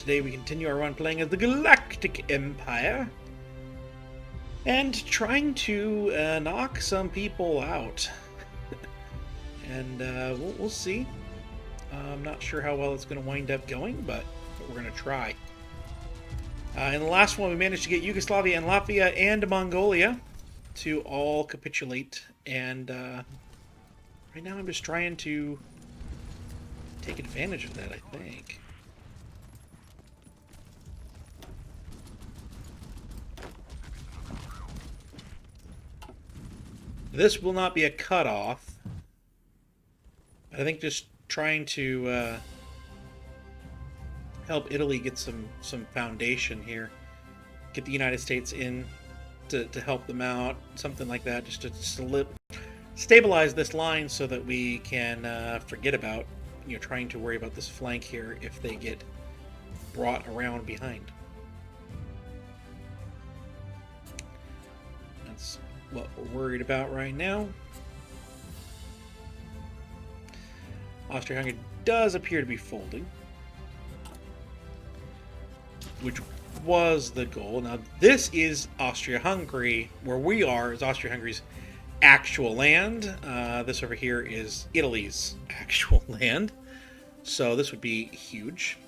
Today we continue our run playing as the Galactic Empire and trying to knock some people out. And we'll see. I'm not sure how well it's going to wind up going, but we're going to try. In the last one, we managed to get Yugoslavia and Latvia and Mongolia to all capitulate. And right now I'm just trying to take advantage of that, I think. This will not be a cutoff. I think just trying to help Italy get some foundation here. Get the United States in to help them out. Something like that, just to stabilize this line so that we can forget about trying to worry about this flank here if they get brought around behind. That's what we're worried about right now. Austria-Hungary does appear to be folding, which was the goal. Now this is Austria-Hungary. Where we are is Austria-Hungary's actual land. This over here is Italy's actual land. So this would be huge.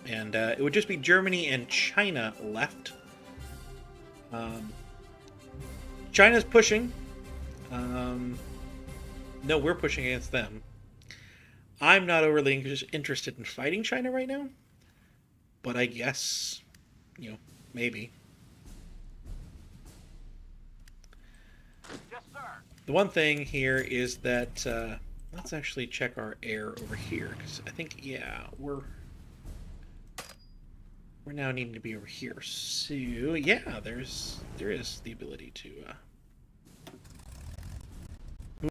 And it would just be Germany and China left. China's pushing. No, we're pushing against them. I'm not overly interested in fighting China right now. But I guess, maybe. Yes, sir. The one thing here is that, let's actually check our air over here. Because I think, yeah, we're now needing to be over here. So, yeah, there is the ability to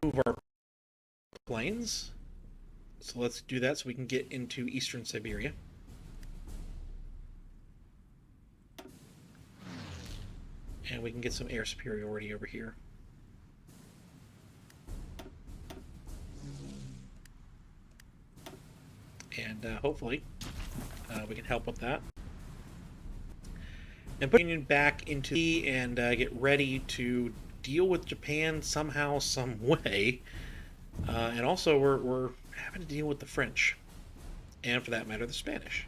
move our planes. So let's do that so we can get into eastern Siberia. And we can get some air superiority over here. And hopefully we can help with that. And put Union back into the and get ready to deal with Japan somehow, some way. And also we're having to deal with the French. And for that matter, the Spanish.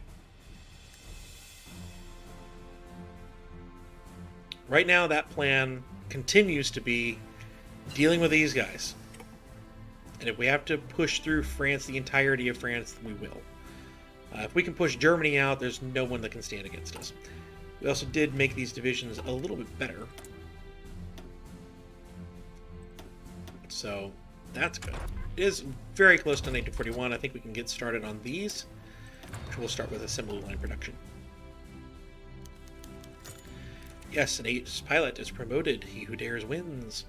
Right now, that plan continues to be dealing with these guys. And if we have to push through France, the entirety of France, we will. If we can push Germany out, there's no one that can stand against us. We also did make these divisions a little bit better. So, that's good. It is very close to 1941. I think we can get started on these, which we'll start with assembly line production. Yes, an ace pilot is promoted. He who dares wins.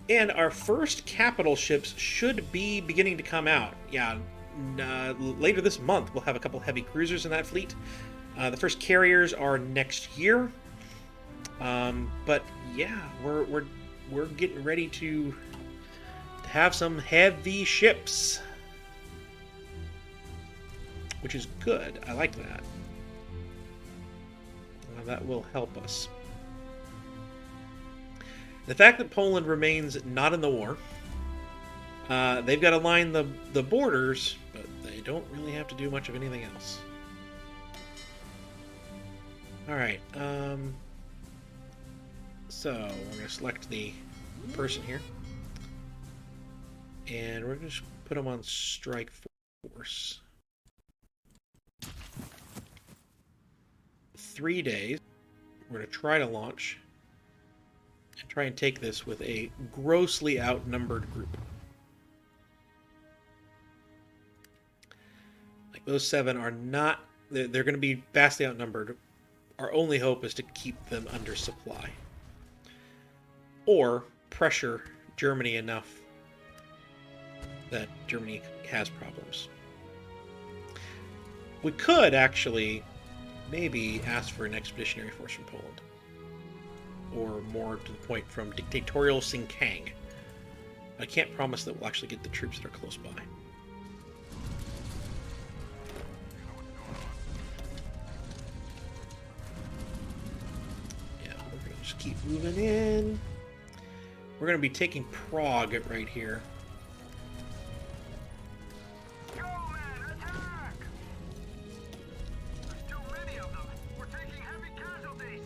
And our first capital ships should be beginning to come out. Yeah, later this month we'll have a couple heavy cruisers in that fleet. The first carriers are next year. But yeah, we're getting ready to have some heavy ships, which is good. I like that. That will help us. The fact that Poland remains not in the war, they've got to line the borders, but they don't really have to do much of anything else. Alright, so we're going to select the person here. And we're going to put them on strike force. 3 days. We're going to try to launch and try and take this with a grossly outnumbered group. Like those 7 are not, they're going to be vastly outnumbered. Our only hope is to keep them under supply. Or pressure Germany enough that Germany has problems. We could actually maybe ask for an expeditionary force from Poland. Or more to the point, from dictatorial Sinkang. I can't promise that we'll actually get the troops that are close by. just keep moving in. We're going to be taking Prague right here. Go, man, attack! There's too many of them. We're taking heavy casualties.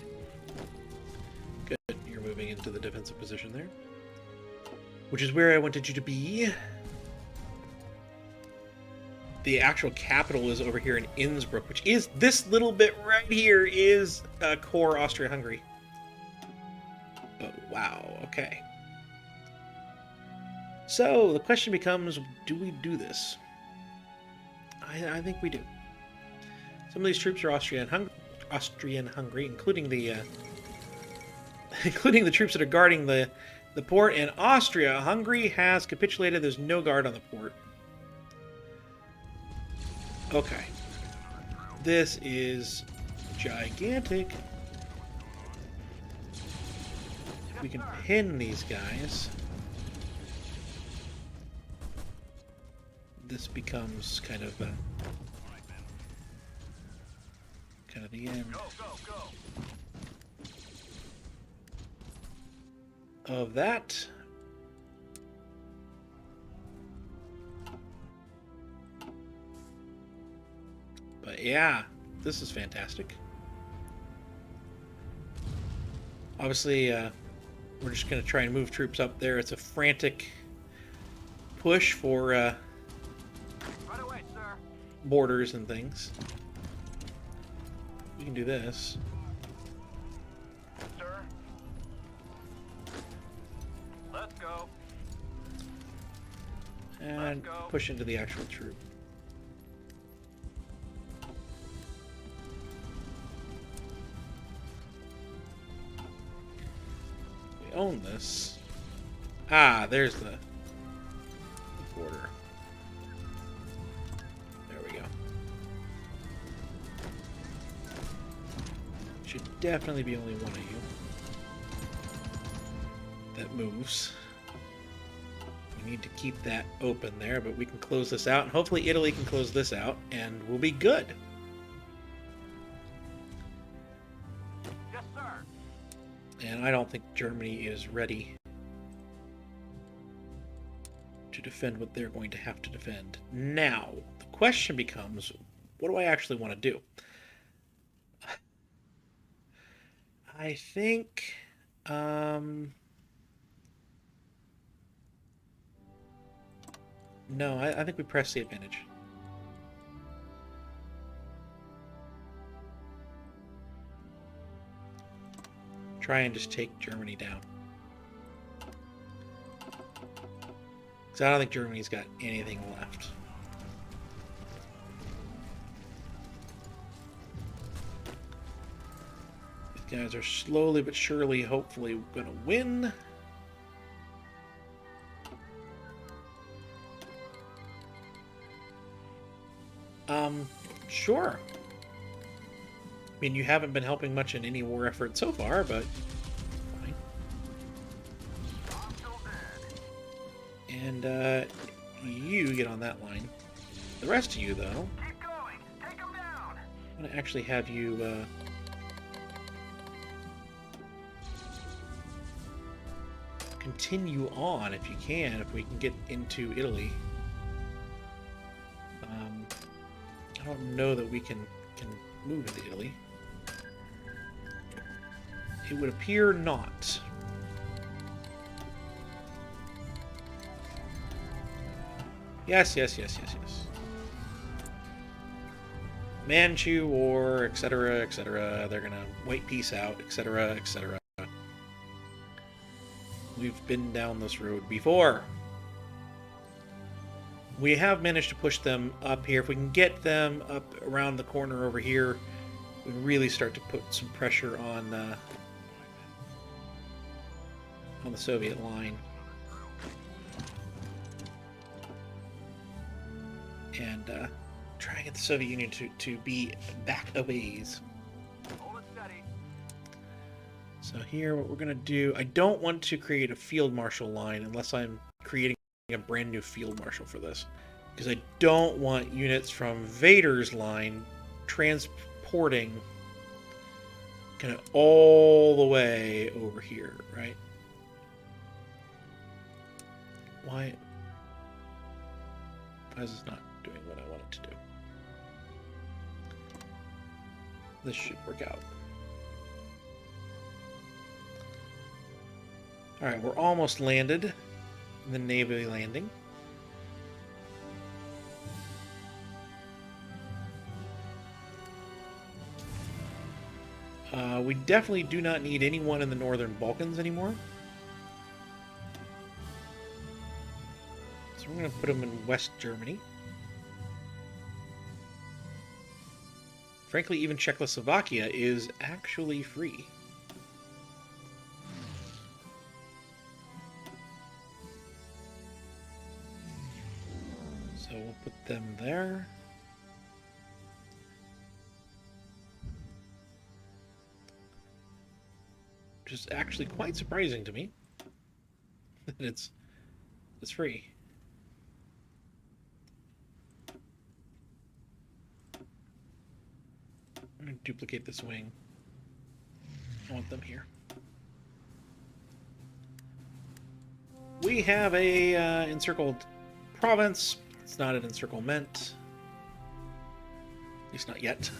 Good. You're moving into the defensive position there. Which is where I wanted you to be. The actual capital is over here in Innsbruck, which is this little bit right here is core Austria-Hungary. But wow, okay. So the question becomes, do we do this? I think we do. Some of these troops are Austrian-Hungary, including the including the troops that are guarding the port. And Austria-Hungary has capitulated. There's no guard on the port. Okay. This is gigantic. We can pin these guys. This becomes kind of the end of that. But yeah, this is fantastic. Obviously, we're just going to try and move troops up there. It's a frantic push for Right away, sir. borders and things. We can do this. Sir. Let's go. And push into the actual troop. We own this. Ah, there's the border. There we go. Should definitely be only one of you that moves. We need to keep that open there, but we can close this out, and hopefully Italy can close this out, and we'll be good. Yes, sir. And I don't think Germany is ready to defend what they're going to have to defend. Now, the question becomes, what do I actually want to do? I think... no, I think we press the advantage. Try and just take Germany down. Because I don't think Germany's got anything left. These guys are slowly but surely, hopefully, going to win. Sure. I mean, you haven't been helping much in any war effort so far, but fine. And, you get on that line. The rest of you, though, Keep going. Take them down. I'm going to actually have you, continue on if you can, if we can get into Italy. I don't know that we can move into Italy. It would appear not. Yes. Manchu War, etc., etc. They're gonna wait peace out, etc., etc. We've been down this road before. We have managed to push them up here. If we can get them up around the corner over here, we really start to put some pressure on the Soviet line. And try and get the Soviet Union to be back a ways. Hold it steady. So here, what we're going to do, I don't want to create a field marshal line unless I'm creating a brand new field marshal for this, because I don't want units from Vader's line transporting kind of all the way over here, right? Why is this not doing what I want it to do? This should work out. Alright, we're almost landed in the Navy landing. We definitely do not need anyone in the Northern Balkans anymore. So we're going to put them in West Germany. Frankly, even Czechoslovakia is actually free. So we'll put them there. Which is actually quite surprising to me that it's free. I'm going to duplicate this wing. I want them here. We have a encircled province. It's not an encirclement. At least not yet.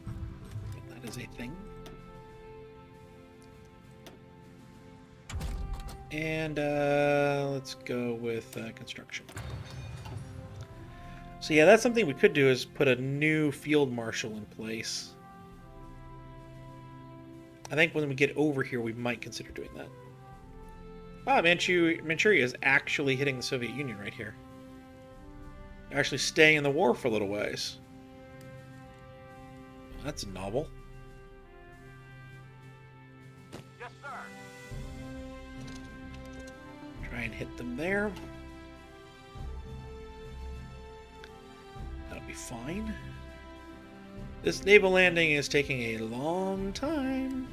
But that is a thing. And let's go with construction. So yeah, that's something we could do, is put a new field marshal in place. I think when we get over here, we might consider doing that. Ah, Manchuria is actually hitting the Soviet Union right here. They're actually staying in the war for a little ways. That's novel. Yes, sir. Try and hit them there. That'll be fine. This naval landing is taking a long time.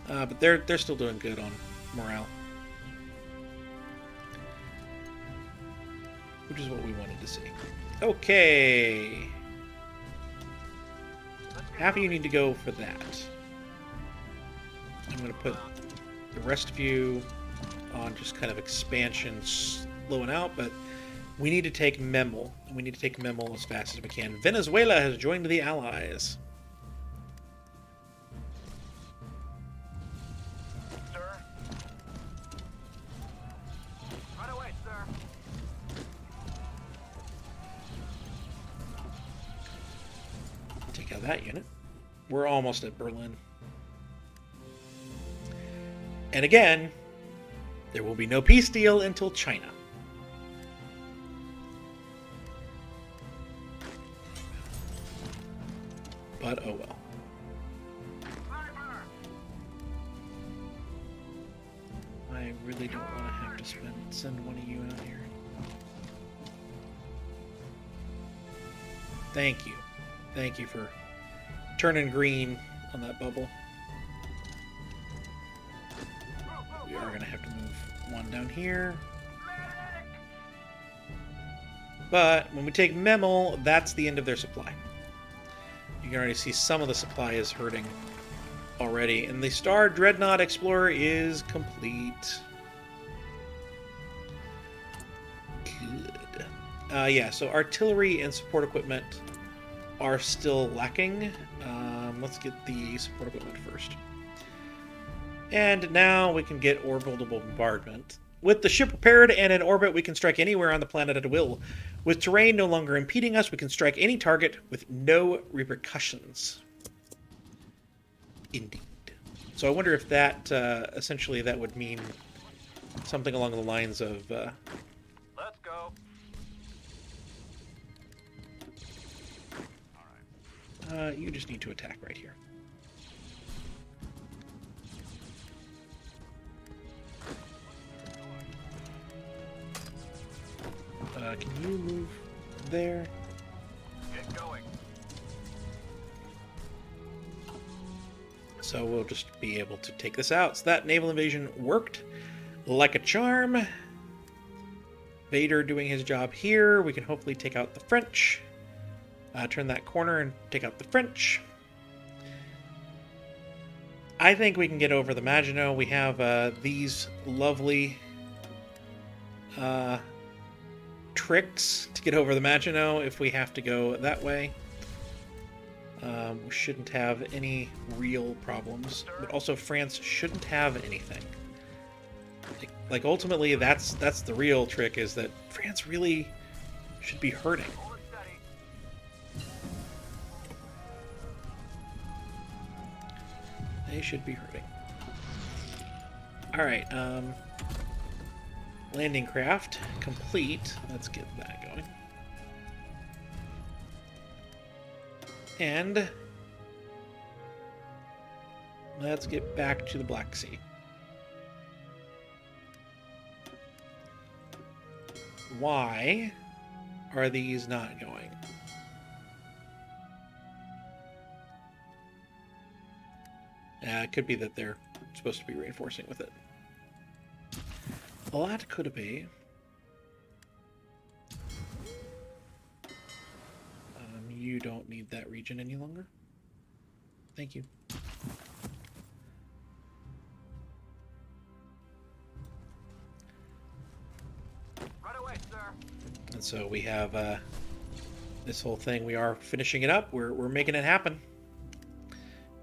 But they're still doing good on morale. Which is what we wanted to see. Okay. Half of you need to go for that. I'm going to put the rest of you on just kind of expansion, slowing out, but we need to take Memel. We need to take Memel as fast as we can. Venezuela has joined the Allies. Sir. Right away, sir. Take out that unit. We're almost at Berlin. And again, there will be no peace deal until China. But oh well. I really don't want to have to send one of you out here. Thank you. Thank you for turning green on that bubble. We are going to have to move one down here. But when we take Memel, that's the end of their supply. You can already see some of the supply is hurting already. And the Star Dreadnought Explorer is complete. Good. Yeah, so artillery and support equipment are still lacking. Let's get the support equipment first. And now we can get orbital bombardment. With the ship prepared and in orbit, we can strike anywhere on the planet at will. With terrain no longer impeding us, we can strike any target with no repercussions. Indeed. So I wonder if that, essentially, that would mean something along the lines of... Let's go. you just need to attack right here. Can you move there? Get going. So we'll just be able to take this out. So that naval invasion worked like a charm. Vader doing his job here. We can hopefully take out the French. Turn that corner and take out the French. I think we can get over the Maginot. We have these lovely tricks to get over the Maginot if we have to go that way. We shouldn't have any real problems, but also France shouldn't have anything. Like ultimately, that's the real trick, is that France really should be hurting. They should be hurting. All right, landing craft complete. Let's get that going. And let's get back to the Black Sea. Why are these not going? It could be that they're supposed to be reinforcing with it. Well, that could be. You don't need that region any longer. Thank you. Right away, sir. And so we have this whole thing. We are finishing it up. We're making it happen.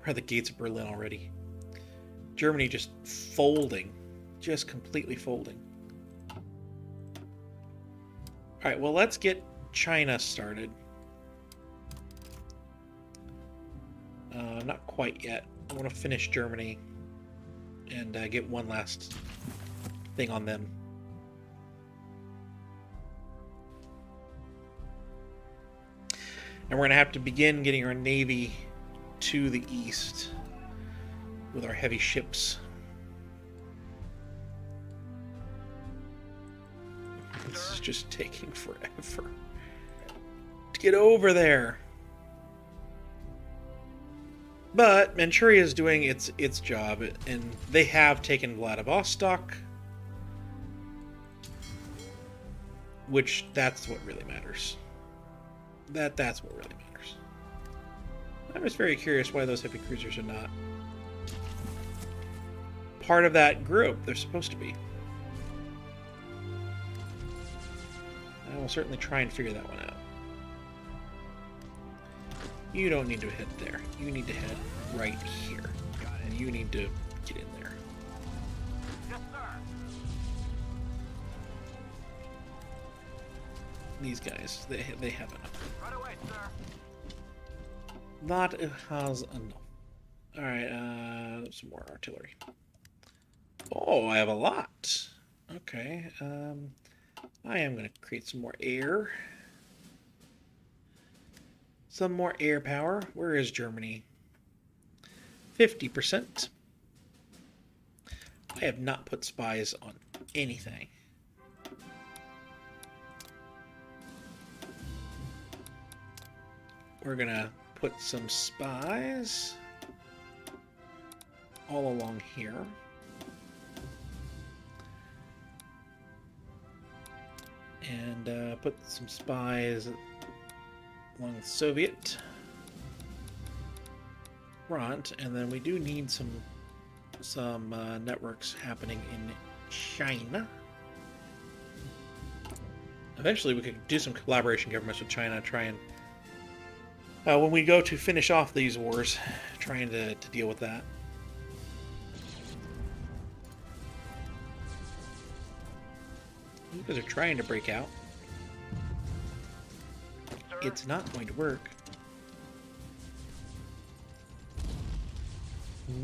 We're at the gates of Berlin already. Germany just folding. Just completely folding. Alright, well, let's get China started. Not quite yet. I want to finish Germany and get one last thing on them. And we're going to have to begin getting our navy to the east with our heavy ships. This is just taking forever to get over there. But Manchuria is doing its job, and they have taken Vladivostok, which that's what really matters. That's what really matters. I'm just very curious why those heavy cruisers are not part of that group. They're supposed to be. I will certainly try and figure that one out. You don't need to head there. You need to head right here. And you need to get in there. Yes, sir. These guys, they have enough. Right away, sir. That has enough. Alright, some more artillery. Oh, I have a lot. Okay, I am going to create some more air. Some more air power. Where is Germany? 50%. I have not put spies on anything. We're going to put some spies all along here. And put some spies along the Soviet front, and then we do need some networks happening in China. Eventually, we could do some collaboration governments with China, try and when we go to finish off these wars, trying to deal with that. You guys are trying to break out. It's not going to work.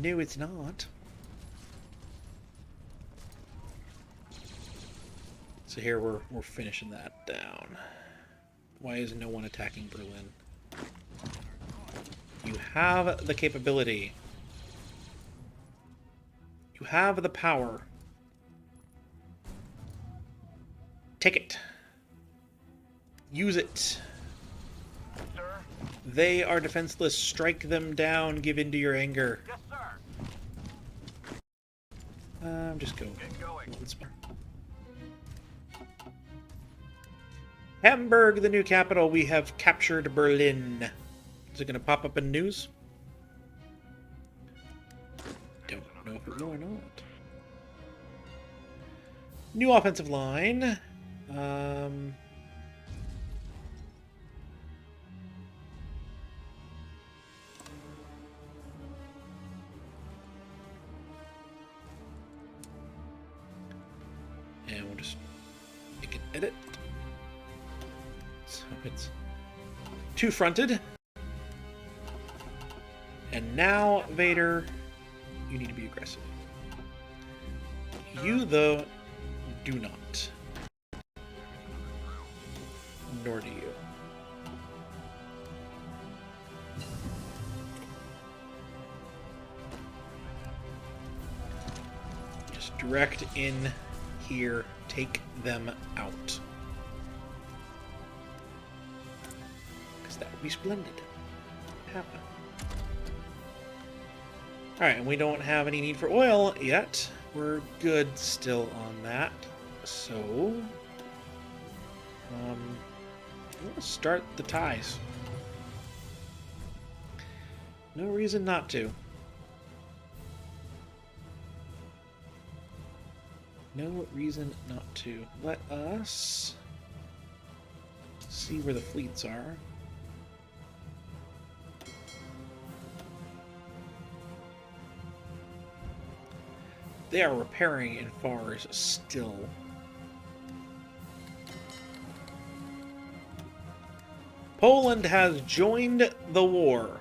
No, it's not. So here we're finishing that down. Why is no one attacking Berlin? You have the capability. You have the power. Take it. Use it. Sir. They are defenseless. Strike them down. Give in to your anger. Yes, sir. Just go Get going. once more. Hamburg, the new capital. We have captured Berlin. Is it going to pop up in news? Don't know if it will or not. New offensive line. And we'll just make an edit. So it's two-fronted. And now, Vader, you need to be aggressive. You, though, do not. Nor do you. Just direct in here. Take them out. Because that would be splendid. Happen. Alright, and we don't have any need for oil yet. We're good still on that. So, we'll start the ties. No reason not to. No reason not to. Let us see where the fleets are. They are repairing in Fars still. Poland has joined the war.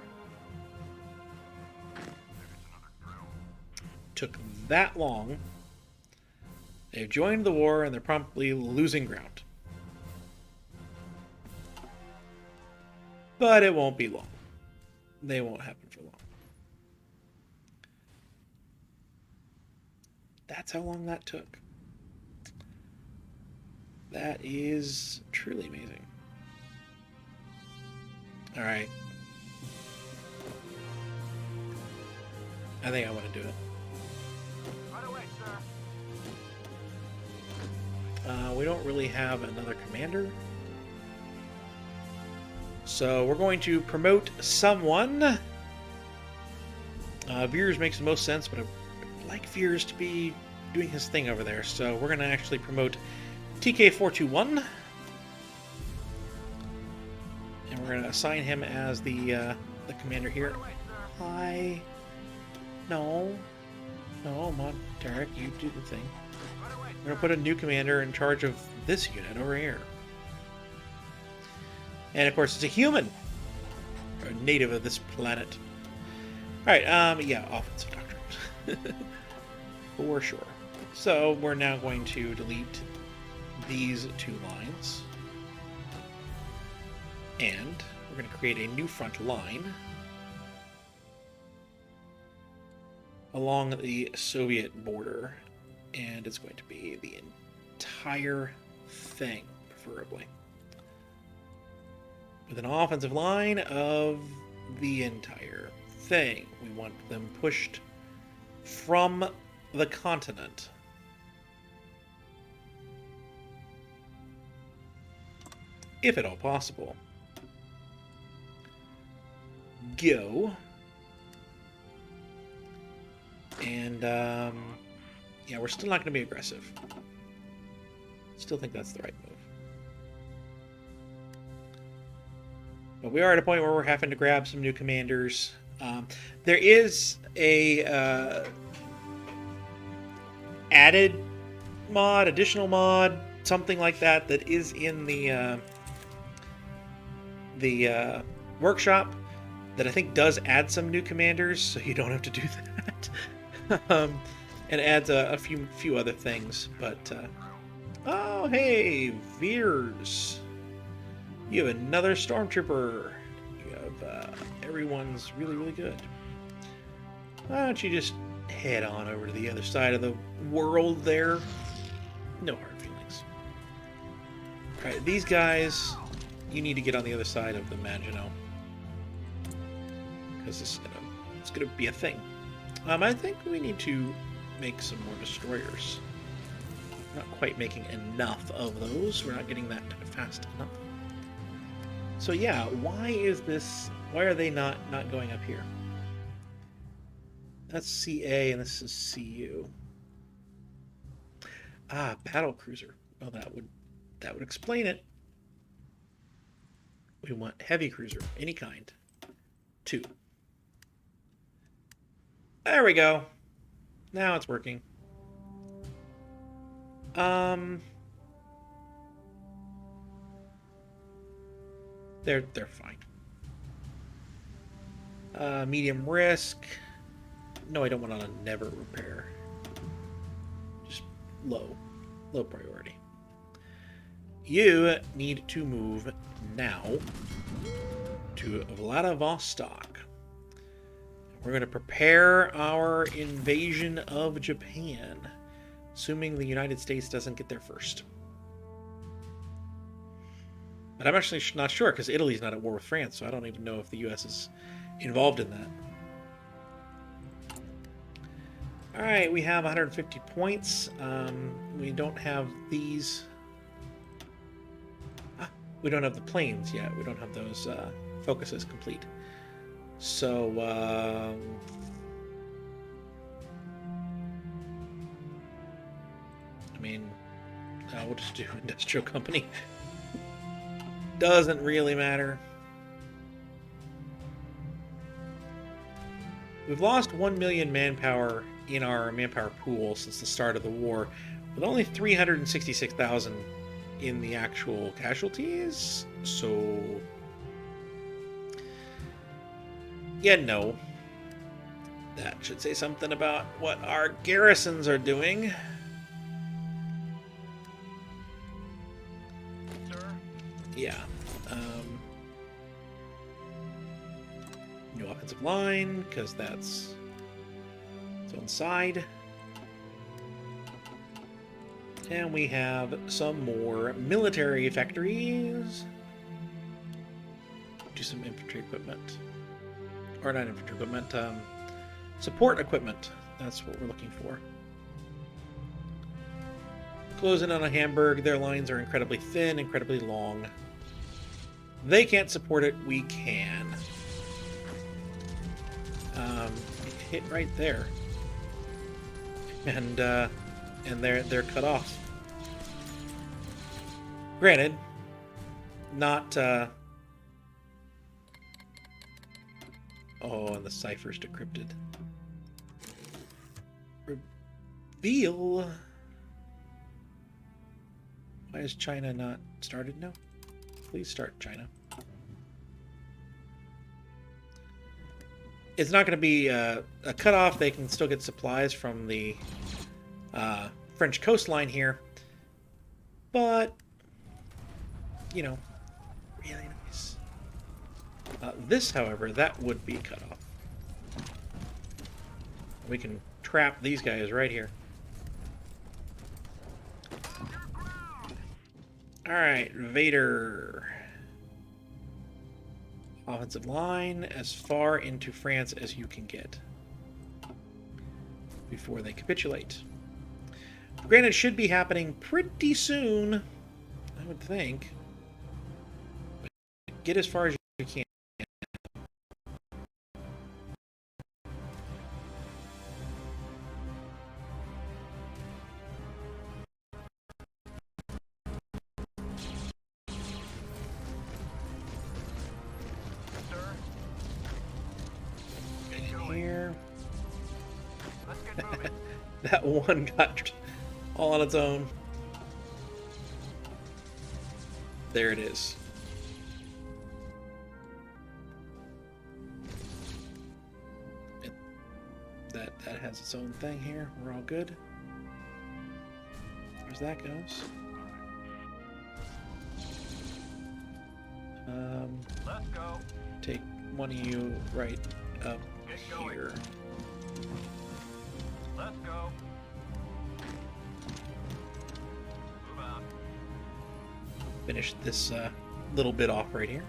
Took that long. They've joined the war and they're promptly losing ground. But it won't be long. They won't happen for long. That's how long that took. That is truly amazing. Alright. I think I want to do it. Right away, sir. We don't really have another commander. So we're going to promote someone. Veers makes the most sense, but I'd like Veers to be doing his thing over there. So we're going to actually promote TK421. And we're going to assign him as the commander here. Right away, sir. Hi. No. No, Derek, you do the thing. Right away, We're going to put a new commander in charge of this unit over here. And of course, it's a human. Or a native of this planet. Alright, yeah, offensive doctrine. For sure. So, we're now going to delete these two lines. And we're going to create a new front line along the Soviet border. And it's going to be the entire thing, preferably. With an offensive line of the entire thing. We want them pushed from the continent. If at all possible. Go. And, yeah, we're still not going to be aggressive. Still think that's the right move. But we are at a point where we're having to grab some new commanders. There is a added mod, additional mod, something like that, that is in the workshop that I think does add some new commanders, so you don't have to do that. And adds a few other things. But oh hey, Veers. You have another stormtrooper. You have everyone's really, really good. Why don't you just head on over to the other side of the world there? No hard feelings. Alright, these guys, you need to get on the other side of the Maginot. Because it's gonna be a thing. I think we need to make some more destroyers. Not quite making enough of those. We're not getting that fast enough. So yeah, why are they not going up here? That's CA and this is CU. Ah, battle cruiser. Well, that would explain it. We want heavy cruiser, any kind. 2. There we go. Now it's working. They're fine. Medium risk. No, I don't want to never repair. Just low priority. You need to move now to Vladivostok. We're going to prepare our invasion of Japan, assuming the United States doesn't get there first. But I'm actually not sure, because Italy's not at war with France, so I don't even know if the U.S. is involved in that. Alright, we have 150 points. We don't have these... we don't have the planes yet. We don't have those focuses complete. So, I mean, we'll just do industrial company. Doesn't really matter. We've lost 1 million manpower in our manpower pool since the start of the war, with only 366,000 in the actual casualties. So, yeah, no. That should say something about what our garrisons are doing. Sir? Yeah. New offensive line, because that's its own side. And we have some more military factories. Do some infantry equipment. Or not infantry equipment, support equipment. That's what we're looking for. Closing on a Hamburg. Their lines are incredibly thin, incredibly long. They can't support it. We can. Hit right there. And they're cut off. Granted, not... Oh, and the cipher's decrypted. Reveal... Why is China not started now? Please start, China. It's not going to be a cutoff. They can still get supplies from the French coastline here. But, you know, really nice. This, however, that would be cut off. We can trap these guys right here. Alright, Vader. Offensive line as far into France as you can get before they capitulate. Granted, it should be happening pretty soon, I would think. But get as far as you can. Here. Let's get moving. That one got all on its own. There it is. That has its own thing here. We're all good. As that goes. Let's go. Take one of you right up Get going. here. Let's go. Move out. Finish this little bit off right here.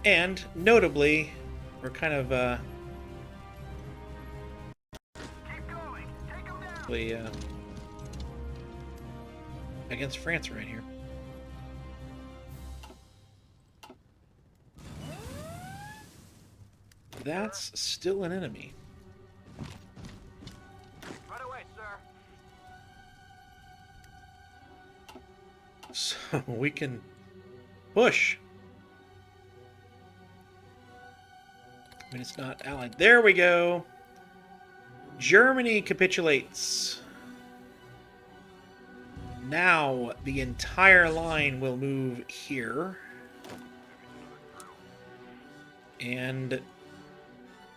And notably, we're kind of Keep going. Take them down. basically against France right here. That's still an enemy. Right away, sir. So we can push. I mean, it's not allied. There we go. Germany capitulates. Now the entire line will move here. And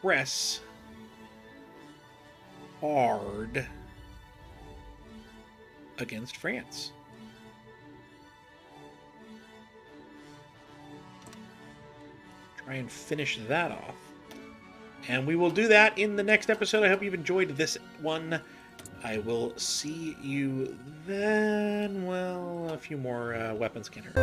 press hard against France. Try and finish that off. And we will do that in the next episode. I hope you've enjoyed this one. I will see you then. Well, a few more weapon scanners.